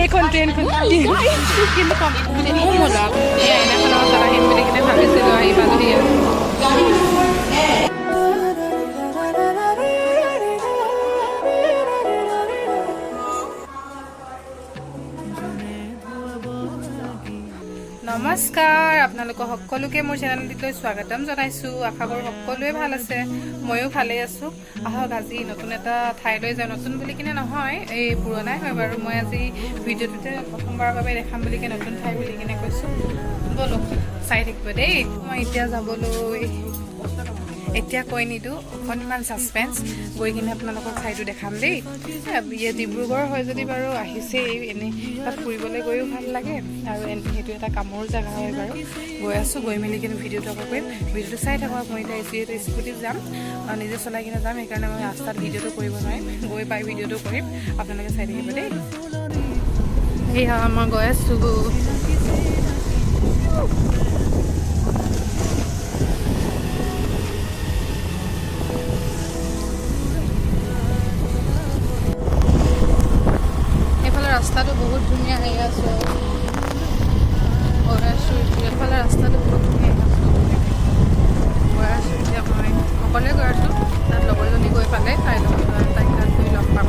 এইখন ট্ৰেইনখন কিন্তু এই আইনাখনৰ ওচৰত আহিম বুলি কিনে ভাবিছিলোঁ আহি পালোহি আৰু নমস্কাৰ আপোনালোকক সকলোকে মোৰ চেনেলটিলৈ স্বাগতম জনাইছোঁ আশা কৰোঁ সকলোৱে ভাল আছে ময়ো ভালেই আছোঁ আহক আজি নতুন এটা ঠাইলৈ যাওঁ নতুন বুলি কিনে নহয় এই পুৰণাই হয় বাৰু মই আজি ভিডিঅ'টোতে প্ৰথমবাৰৰ বাবে দেখাম বুলি কিনে নতুন ঠাই বুলি কিনে কৈছোঁ ব'লো চাই থাকিব দেই মই এতিয়া যাবলৈ এতিয়া কৈ নিদিওঁ অকণমান ছাছপেন্স গৈ কিনে আপোনালোকক ঠাইটো দেখাম দেই ইয়াত ডিব্ৰুগড় হয় যদি বাৰু আহিছেই এনেই তাত ফুৰিবলৈ গৈও ভাল লাগে আৰু সেইটো এটা কামৰ জেগা হয় বাৰু গৈ আছোঁ গৈ মেলি কিনে ভিডিঅ'টো আকৌ কৰিম ভিডিঅ'টো চাই থাকক মই এতিয়া যিহেতু স্কুটিত যাম নিজে চলাই কিনে যাম সেইকাৰণে মই ৰাস্তাত ভিডিঅ'টো কৰিব নোৱাৰিম গৈ পাই ভিডিঅ'টো কৰিম আপোনালোকে চাই থাকিব দেই সেয়া মই গৈ আছোঁ ৰাস্তাটো বহুত ধুনীয়া হৈ আছোঁ গৈ আছোঁ এইফালে ৰাস্তাটো বহুত ধুনীয়া হৈ আছোঁ গৈ আছোঁ এতিয়া মই অকলে গৈ আছোঁ তাত লগৰজনী গৈ পালে তাইক তাত গৈ লগ পাম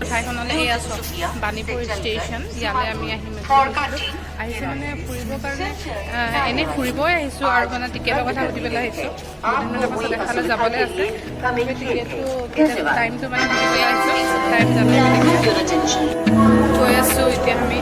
ঠাইখনলৈ এই আছোঁ বাণীপুৰ ষ্টেচন ইয়ালৈ আমি আহিম আহিছোঁ মানে ফুৰিবৰ কাৰণে এনেই ফুৰিবই আহিছোঁ আৰু মানে টিকেটৰ কথা সুধিবলৈ আহিছোঁ দুদিনমানৰ পাছত এফালে যাবলৈ আছে টিকেটটো টাইমটো মানে সুধিবলৈ আহিছোঁ টাইম জানো গৈ আছোঁ এতিয়া আমি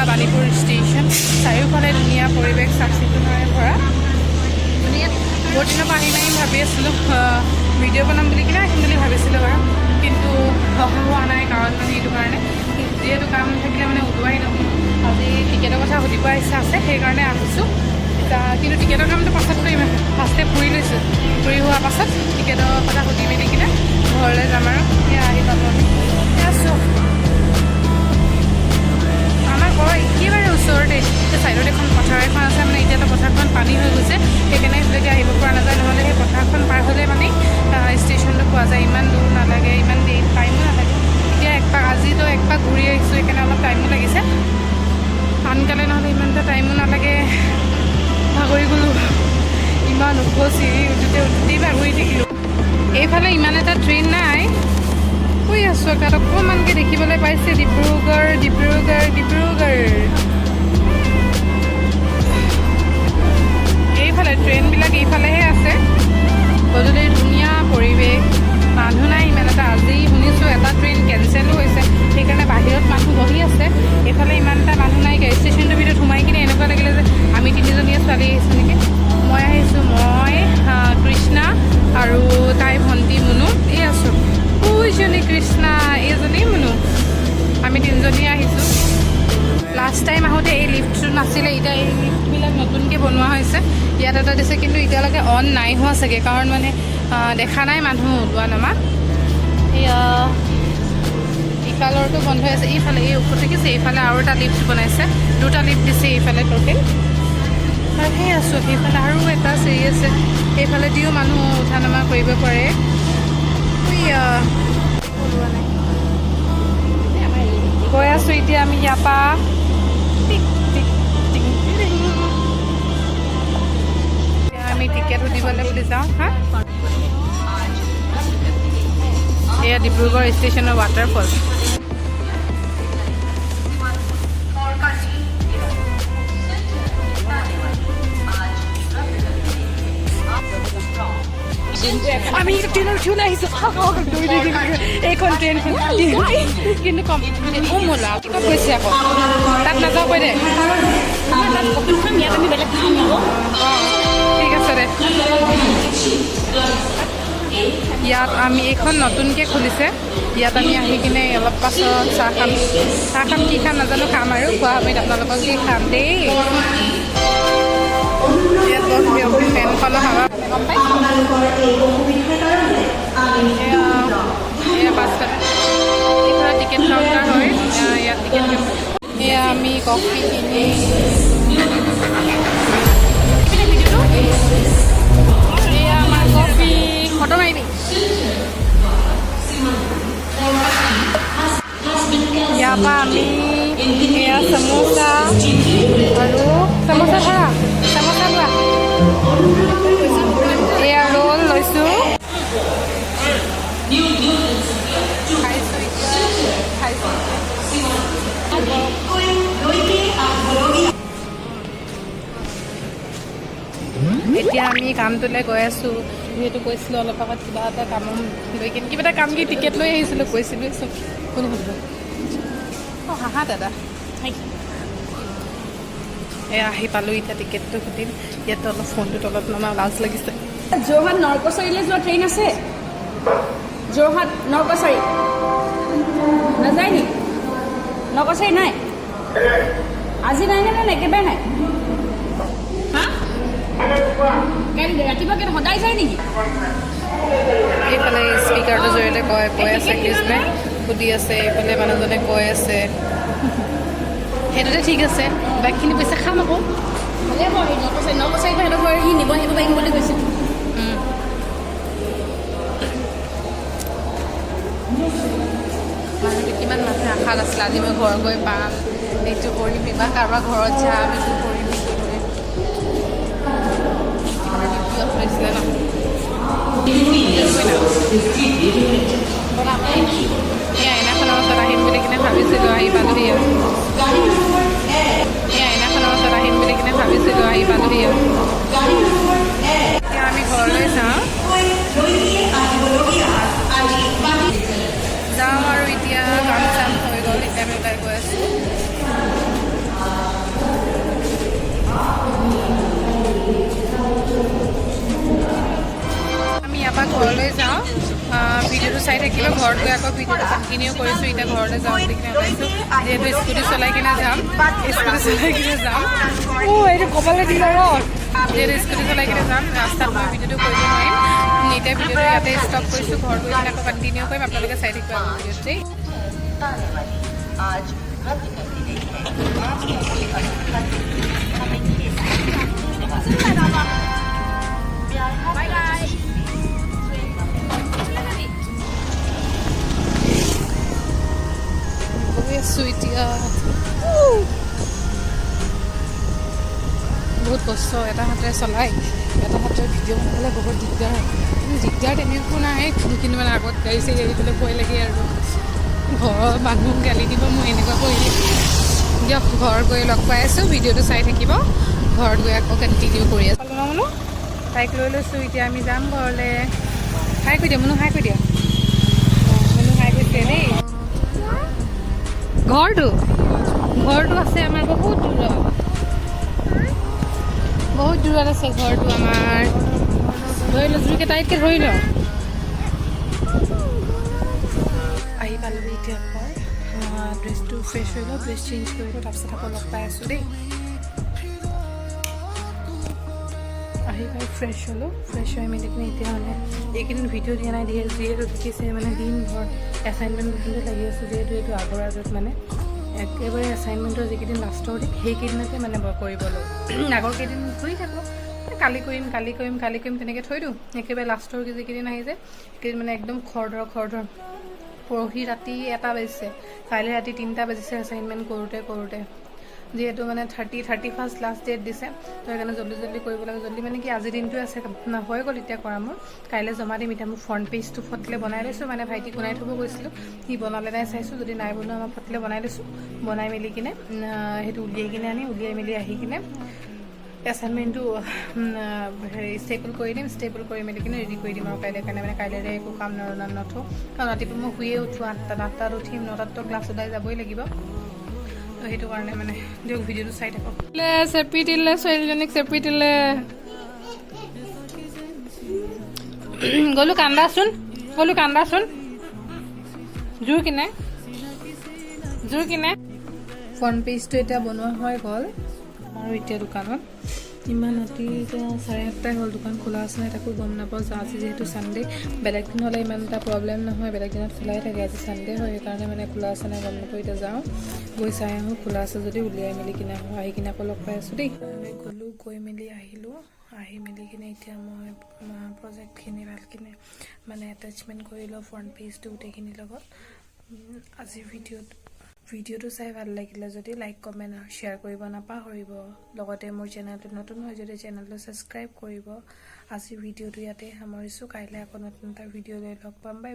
বাণীপুৰ ষ্টেচন চাৰিওফালে ধুনীয়া পৰিৱেশ চাফ চিকুণৰে ভৰা বহুত দিনৰ পৰা আহিম আহিম ভাবি আছিলোঁ ভিডিঅ' বনাম বুলি কিনে আহিম বুলি ভাবিছিলোঁ বাৰু কিন্তু হোৱা নাই কাৰণ মানে সেইটো কাৰণে যিহেতু কাম থাকিলে মানে ওলোৱাই নহয় আজি টিকেটৰ কথা সুধিব ইচ্ছা আছে সেইকাৰণে আহিছোঁ কিন্তু টিকেটৰ কামটো পাছত কৰিম ফাৰ্ষ্টে ফুৰি লৈছোঁ ফুৰি হোৱাৰ পাছত টিকেটৰ কথা সুধি মেলি কিনে ঘৰলৈ যাম আৰু সেয়া আহি পাব আমি আছোঁ একেবাৰে ওচৰতে চাইডত এখন পথাৰ এখন আছে মানে এতিয়াতো পথাৰখন পানী হৈ গৈছে সেইকাৰণে সেইফালেদি আহিব পৰা নাযায় নহ'লে সেই পথাৰখন পাৰ হ'লে মানে ষ্টেচনটো পোৱা যায় ইমান দূৰ নালাগে ইমান দেৰি টাইমো নালাগে এতিয়া আজিতো একপাক ঘূৰি আহিছোঁ সেইকাৰণে অলপ টাইমো লাগিছে আনকালে নহ'লে ইমান এটা টাইমো নালাগে ভাগৰি গ'লোঁ ইমান ওখ চিৰি উঠোতেই ভাগৰি থাকিলোঁ এইফালে ইমান এটা ট্ৰেইন নাই শুই আছোঁ তাত অকণমানকৈ দেখিবলৈ পাইছে ডিব্ৰুগড় এইফালে ট্ৰেইনবিলাক এইফালেহে আছে গধূলি ধুনীয়া পৰিৱেশ মানুহ নাই ইমান এটা আজি শুনিছোঁ এটা ট্ৰেইন কেঞ্চেলো হৈছে সেইকাৰণে বাহিৰত মানুহ বহি আছে এইফালে ইমান এটা মানুহ এটা দিছে কিন্তু এতিয়ালৈকে অন নাই হোৱা চাগে কাৰণ মানে দেখা নাই মানুহ ওলোৱা নমা এয়া ইফালৰটো বন্ধ হৈ আছে এইফালে এই ওপৰত দেখিছে এইফালে আৰু এটা লিফ্ট বনাইছে দুটা লিফ্ট দিছে এইফালে টোটেল আৰু সেই আছোঁ সেইফালে আৰু এটা চিৰি আছে সেইফালে দিও মানুহ উঠা নমা কৰিব পাৰে গৈ আছোঁ এতিয়া আমি ইয়াৰ পৰা আমি টিকেট সুধিবলৈ বুলি যাওঁ হা এয়া ডিব্ৰুগড় ষ্টেচনৰ ৱাটাৰফল আমি ট্ৰেইনৰ উঠিও নাহিছোঁ এইখন ট্ৰেইনখন কিন্তু কম মোলা কি কম কৈছে আকৌ তাত নাযাওঁ কৈ দে ঠিক আছে দে ইয়াত আমি এইখন নতুনকৈ খুলিছে ইয়াত আমি আহি কিনে অলপ পাছত চাহ খাম কি খাম নাজানো খাম আৰু খোৱা সময়ত আপোনালোকক কি খাম দেই ইয়াত ফেনখনো হাৱা গম পাই এয়া বাছত এইফালে টিকেট কাউণ্টাৰ হয় ইয়াত টিকেট এয়া আমি কফি কিনি এয়া আমাৰ কফি ফটো মাৰিবি ইয়াৰ পৰা আমি এয়া চামোচা আৰু চামোচা ধৰা চামোচা লোৱা এয়া ৰোল লৈছোঁ এতিয়া আমি কামটোলৈ গৈ আছোঁ যিহেতু কৈছিলোঁ অলপ আগত কিবা এটা কাম লৈ কিনে কিবা এটা কাম কি টিকেট লৈ আহিছিলোঁ কৈছিলোঁ চব কোন সুধিব অঁ হাঁহা দাদা এয়া আহি পালোঁ এতিয়া টিকেটটো সুধিম ইয়াত অলপ ফোনটোত অলপ নমা লাজ লাগিছে যোৰহাট নৰকছাৰীলৈ যোৱা ট্ৰেইন আছে যোৰহাট নৰকছাৰী নাযায় নি নৰকছাৰী নাই আজি নাই নে একেবাৰে নাই হা ৰাতিপুৱা কেনে সদায় যায় নেকি এইফালে স্পীকাৰটোৰ জৰিয়তে কৈ আছে কৃষ্ণে সুধি আছে এইফালে মানুহজনে কৈ আছে সেইটোতে ঠিক আছে বাকীখিনি পইচা খাম আকৌ ভালে বাৰু নৰকছাৰী সিহঁতৰ ঘৰ সি নিব আহিব পাৰিম বুলি কৈছে মানুহটো কিমান মানুহে আশাত আছিলে আজি মই ঘৰ গৈ পাম এইটো কৰিম বা কাৰোবাৰ ঘৰত যাম এইটো কৰিম হৈছিলে ন এই আইনাখনৰ ওচৰত আহিম বুলি কিনে ভাবিছিলোঁ আহি পালোহি আৰু এই আইনাখনৰ ওচৰত আহিম বুলি কিনে ভাবিছিলোঁ আহি পালোহি আৰু এতিয়া আমি ঘৰলৈ যাওঁ আৰু এতিয়া কাম চাম হৈ গ'ল এতিয়া আমি ওলাই গৈ আছোঁ আমি ইয়াৰ পৰা ঘৰলৈ যাওঁ ভিডিঅ'টো চাই থাকিব ঘৰত গৈ আকৌ ভিডিঅ'টো কণ্টিনিউ কৰিছোঁ এতিয়া ঘৰলৈ যাওঁ বুলি কিনে ওলাইছোঁ যিহেতু স্কুটি চলাই কিনে যাম এইটো ক'বলৈ দিলে যিহেতু স্কুটি চলাই কিনে যাম ৰাস্তাত মই ভিডিঅ'টো কৰিব নোৱাৰিম এতিয়া ভিডিঅ'টো ইয়াতে ষ্টপ কৰিছোঁ ঘৰত গৈ কিনে আকৌ কণ্টিনিউ কৰিম আপোনালোকে চাই থাকিব ভিডিঅ'টো দেই এতিয়া বহুত কষ্ট এটা হাতে চলাই এটা হাতে ভিডিঅ' বনাবলৈ বহুত দিগদাৰ তেনেকুৱা নাই কিন্তু মানে আগত গাড়ী চাড়ী আহিবলৈ ভয় লাগে আৰু ঘৰৰ মানুহ গালি দিব মই এনেকুৱা কৰিলে দিয়ক ঘৰত গৈ লগ পাই আছোঁ ভিডিঅ'টো চাই থাকিব ঘৰত গৈ আকৌ কণ্টিনিউ কৰি আছোঁ বোলো তাইক লৈ লৈছোঁ এতিয়া আমি যাম ঘৰলৈ হাই কৈ দিয়া মনো হাই কৈ দিয়া মনো হাই কৈছে দেই ঘৰটো আছে আমাৰ বহুত দূৰত আছে ঘৰটো আমাৰ ধৰি ল জুইকে টাইটকৈ ধৰি ল আহি পালোঁ এতিয়া ঘৰ ড্ৰেছটো ফ্ৰেছ হৈ লওঁ ড্ৰেছ চেঞ্জ কৰি লওঁ তাৰপিছত আকৌ লগ পাই আছোঁ দেই আহি পাই ফ্ৰেছ হ'লোঁ ফ্ৰেছ হৈ মেলি কিনে এতিয়া মানে এইকেইদিন ভিডিঅ' দিয়া নাই যিহেতু দেখিছে মানে দিনভৰ এছাইনমেণ্ট কিন্তু লাগি আছোঁ যিহেতু এইটো আগত মানে একেবাৰে এছাইনমেণ্টৰ যিকেইদিন লাষ্টৰ দিন সেইকেইদিনতে মানে কৰিব লওঁ আগৰ কেইদিন ঘূৰি থাকোঁ কালি কৰিম তেনেকৈ থৈ দিওঁ একেবাৰে লাষ্টৰ যিকেইদিন আহি যায় সেইকেইদিন মানে একদম খৰধৰ পৰহি ৰাতি 1টা বাজিছে কাইলৈ ৰাতি 3টা বাজিছে এছাইনমেণ্ট কৰোঁতে যিহেতু মানে 31st লাষ্ট ডেট দিছে তো সেইকাৰণে জল্দি কৰিব লাগে জল্দি মানে কি আজিৰ দিনটোৱে আছে হৈ গ'ল এতিয়া কৰা মোৰ কাইলৈ জমা দিম এতিয়া মোৰ ফ্ৰণ্ট পেজটো ফটিলে বনাই লৈছোঁ মানে ভাইটিক বনাই থ'ব গৈছিলোঁ সি বনালে নাই চাইছোঁ যদি নাই বনোৱা মই ফটিলে বনাই লৈছোঁ বনাই মেলি কিনে সেইটো উলিয়াই মেলি আহি কিনে এছাইনমেণ্টটো হেৰি ষ্টেবল কৰি দিম ষ্টেবল কৰি মেলি কিনে ৰেডি কৰি দিম আৰু কাইলৈ কাৰণে মানে কাইলৈ একো কাম নথওঁ কাৰণ ৰাতিপুৱা মই শুয়ে উঠোঁ 8টাত উঠিম 9টাততো ক্লাছ ওলাই যাবই লাগিব তো সেইটো কাৰণে মানে দিয়ক ভিডিঅ'টো চাই থাকক চেপি দিলে ছোৱালীজনীক চেপি দিলে গ'লো কান্দাচোন জোৰ কিনে ফ্ৰণ্ট পেজটো এতিয়া বনোৱা হৈ গ'ল আৰু এতিয়া দোকানত ইমান ৰাতি এতিয়া 7:30 হ'ল দোকান খোলা আছে নাই তাকো গম নাপাওঁ আজি যিহেতু ছানডে বেলেগ দিন হ'লে ইমান এটা প্ৰব্লেম নহয় বেলেগ দিনত খোলাই থাকে আজি ছানডে হয় সেইকাৰণে মানে খোলা আছে নাই গম নাপাওঁ এতিয়া যাওঁ গৈ চাই আহোঁ খোলা আছে যদি উলিয়াই মেলি কিনে আহোঁ আহি কিনে আকৌ লগ পাই আছোঁ দেই গ'লোঁ গৈ মেলি আহিলোঁ আহি মেলি কিনে এতিয়া মই প্ৰজেক্টখিনি ভালকিনে মানে এটেচমেণ্ট কৰি লওঁ ফ্ৰণ্ট পেজটো গোটেইখিনিৰ লগত আজিৰ ভিডিঅ'টো চাই ভাল লাগিলে যদি লাইক কমেণ্ট আৰু শ্বেয়াৰ কৰিব নাপাহৰিব লগতে মোৰ চেনেলটো নতুন হয় যদি চেনেলটো ছাবস্ক্ৰাইব কৰিব আজিৰ ভিডিঅ'টো ইয়াতে সামৰিছোঁ কাইলৈ আকৌ নতুন এটা ভিডিঅ' লৈ লগ পাম বাই